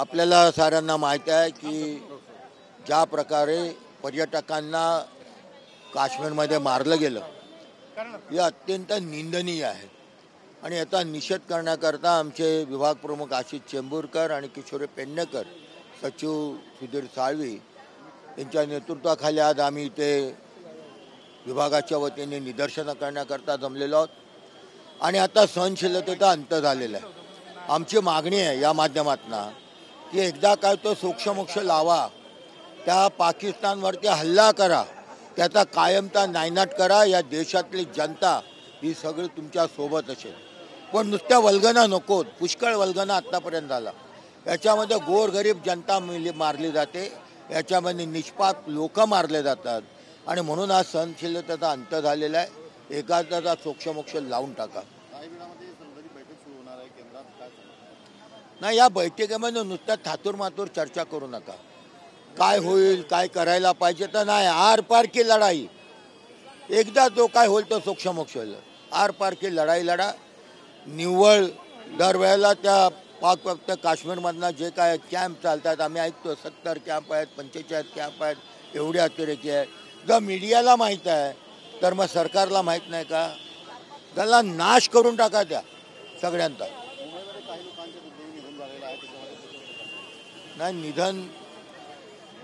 आपल्याला साऱ्यांना माहीत आहे की ज्या प्रकारे पर्यटकांना काश्मीरमध्ये मारलं गेलं हे अत्यंत निंदनीय आहे आणि याचा निषेध करण्याकरता आमचे विभाग प्रमुख आशिष चेंबूरकर आणि किशोरी पेडणेकर, सचिव सुधीर साळवी यांच्या नेतृत्वाखाली आज आम्ही इथे विभागाच्या वतीने निदर्शनं करण्याकरता जमलेलो आहोत आणि आता सहनशीलतेचा अंत झालेला आहे. आमची मागणी आहे या माध्यमातून की एकदा काय तो सोक्षमोक्ष लावा, त्या पाकिस्तानवरती हल्ला करा, त्याचा कायमचा नायनाट करा. या देशातली जनता ही सगळी तुमच्या सोबत असेल, पण नुसत्या वल्गना नको. पुष्कळ वल्गना आत्तापर्यंत झाला. याच्यामध्ये गोरगरीब जनता मारली जाते, याच्यामध्ये निष्पाप लोक मारले जातात आणि म्हणून हा सहनशीलतेचा अंत झालेला आहे. एखाद्याचा सोक्षमोक्ष लावून टाका. नाही, या बैठकीमध्ये नुसत्या थातूरमातूर चर्चा करू नका. काय होईल, काय करायला पाहिजे तर नाही. आर पार की लढाई, एकदा जो काय होईल तो सोक्षमोक्ष होईल. आर पार की लढाई लढा. निव्वळ दरवेळेला त्या काश्मीरमधनं जे काय कॅम्प चालतात आम्ही ऐकतो, 70 कॅम्प आहेत, 45 कॅम्प आहेत, एवढे अतिरेकी आहे. जर मीडियाला माहीत आहे तर मग सरकारला माहीत नाही का? त्याला नाश करून टाका त्या सगळ्यांचा. नाही, निधन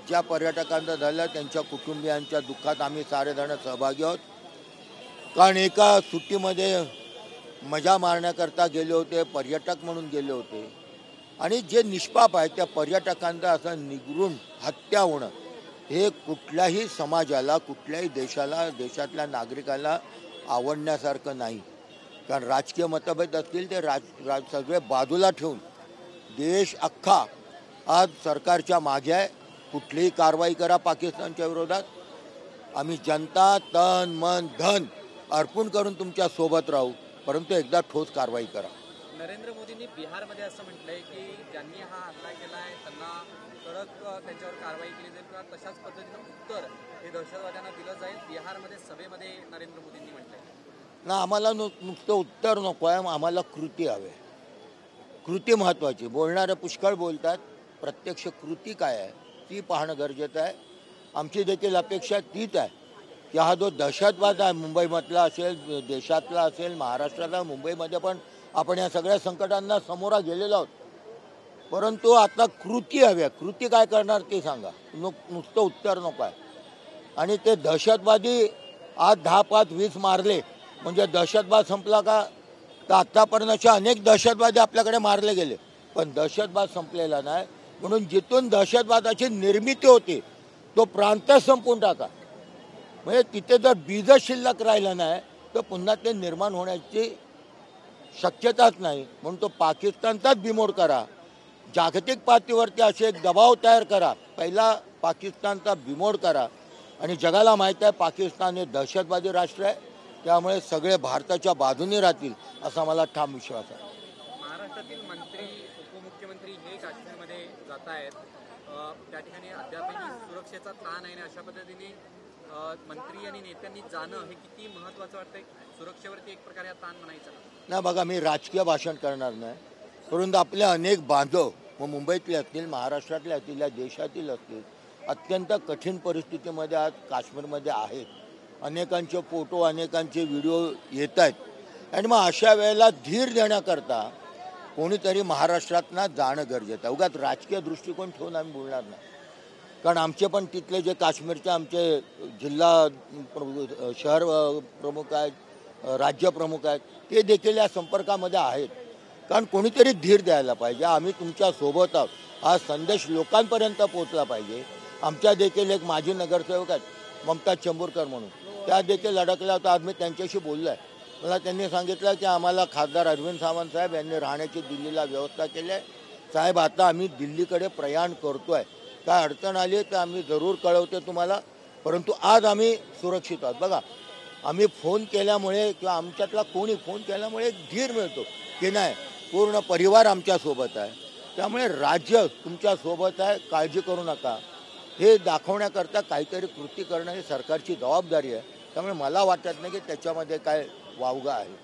ज्या पर्यटकांचं झालं त्यांच्या कुटुंबियांच्या दुःखात आम्ही सारेजण सहभागी आहोत. कारण एका सुट्टीमध्ये मजा मारण्याकरता गेले होते, पर्यटक म्हणून गेले होते आणि जे निष्पाप आहेत त्या पर्यटकांचा असं निगरून हत्या होणं हे कुठल्याही समाजाला, कुठल्याही देशाला, देशातल्या नागरिकाला आवडण्यासारखं नाही. कारण राजकीय मतभेद असतील ते सगळे बाजूला ठेवून देश अख्खा आज सरकारच्या मागे आहे. कुठलीही कारवाई करा पाकिस्तानच्या विरोधात, आम्ही जनता तन मन धन अर्पण करून तुमच्या सोबत राहू, परंतु एकदा ठोस कारवाई करा. नरेंद्र मोदींनी बिहारमध्ये असं म्हटलंय की ज्यांनी हा हल्ला केला आहे त्यांना कडक त्यांच्यावर कारवाई केली जाईल किंवा तशाच पद्धतीनं उत्तर हे दहशतवाद्यांना दिलं जाईल. बिहारमध्ये सभेमध्ये नरेंद्र मोदींनी म्हटलंय ना, आम्हाला नुसतं उत्तर नको आहे, आम्हाला कृती हवे. कृती महत्त्वाची. बोलणारे पुष्कळ बोलतात, प्रत्यक्ष कृती काय आहे ती पाहणं गरजेचं आहे. आमची देखील अपेक्षा तीच आहे की हा जो दहशतवाद आहे मुंबईमधला असेल, देशातला असेल, महाराष्ट्रातला, मुंबईमध्ये पण आपण या सगळ्या संकटांना सामोरा गेलेलो आहोत, परंतु आता कृती हवी. कृती काय करणार ते सांगा, नुसतं उत्तर नको आहे. आणि ते दहशतवादी आज 10, 5, 20 मारले म्हणजे दहशतवाद संपला का? तर आत्तापर्यंतचे अनेक दहशतवादी आपल्याकडे मारले गेले, पण दहशतवाद संपलेला नाही. म्हणून जिथून दहशतवादाची निर्मिती होती तो प्रांत संपवून टाका. म्हणजे तिथे जर बीज शिल्लक राहिलं नाही तर पुन्हा ते निर्माण होण्याची शक्यताच नाही. म्हणून तो पाकिस्तानचाच बिमोड करा. जागतिक पातळीवरती असे एक दबाव तयार करा, पहिला पाकिस्तानचा बिमोड करा. आणि जगाला माहीत आहे पाकिस्तान हे दहशतवादी राष्ट्र आहे, त्यामुळे सगळे भारताच्या बाजूने राहतील असा मला ठाम विश्वास आहे. महाराष्ट्रातील मंत्री, उपमुख्यमंत्री हे काश्मीरमध्ये जात आहेत. त्या ठिकाणी अद्यापही सुरक्षेचा ताण आहे आणि अशा पद्धतीने मंत्री आणि नेत्यांनी जाणं हे किती महत्त्वाचं वाटतंय? सुरक्षेवरती एक प्रकारे ताण म्हणायचा नाही. बघा, मी राजकीय भाषण करणार नाही, परंतु आपले अनेक बांधव मग मुंबईतले असतील, महाराष्ट्रातले असतील, या देशातील असतील, अत्यंत कठीण परिस्थितीमध्ये आज काश्मीरमध्ये आहेत. अनेकांचे फोटो, अनेकांचे व्हिडिओ येत आहेत आणि मग अशा वेळेला धीर देण्याकरता कोणीतरी महाराष्ट्रातनं जाणं गरजेचं आहे. उगाच राजकीय दृष्टिकोन ठेवून आम्ही बोलणार नाही. कारण आमचे पण तिथले जे काश्मीरचे आमचे जिल्हा शहर प्रमुख आहेत, राज्य प्रमुख आहेत, ते देखील या संपर्कामध्ये आहेत. कारण कोणीतरी धीर द्यायला पाहिजे. आम्ही तुमच्या सोबत आहोत हा संदेश लोकांपर्यंत पोहोचला पाहिजे. आमच्या देखील एक माजी नगरसेवक आहेत ममता चेंबूरकर म्हणून, त्या देखील अडकल्या होत्या. आज मी त्यांच्याशी बोललो आहे. मला त्यांनी सांगितलं की आम्हाला खासदार अरविंद सावंत साहेब यांनी राहण्याची दिल्लीला व्यवस्था केली आहे. साहेब, आता आम्ही दिल्लीकडे प्रयाण करतो आहे, काय अडचण आली तर आम्ही जरूर कळवते तुम्हाला, परंतु आज आम्ही सुरक्षित आहोत. बघा, आम्ही फोन केल्यामुळे किंवा आमच्यातला कोणी फोन केल्यामुळे एक धीर मिळतो की नाही, पूर्ण परिवार आमच्यासोबत आहे. त्यामुळे राज्य तुमच्यासोबत आहे, काळजी करू नका, हे दाखवण्याकरता काहीतरी कृती करणं ही सरकारची जबाबदारी आहे. त्यामुळे मला वाटत नाही की त्याच्यामध्ये काय वावगा आहे.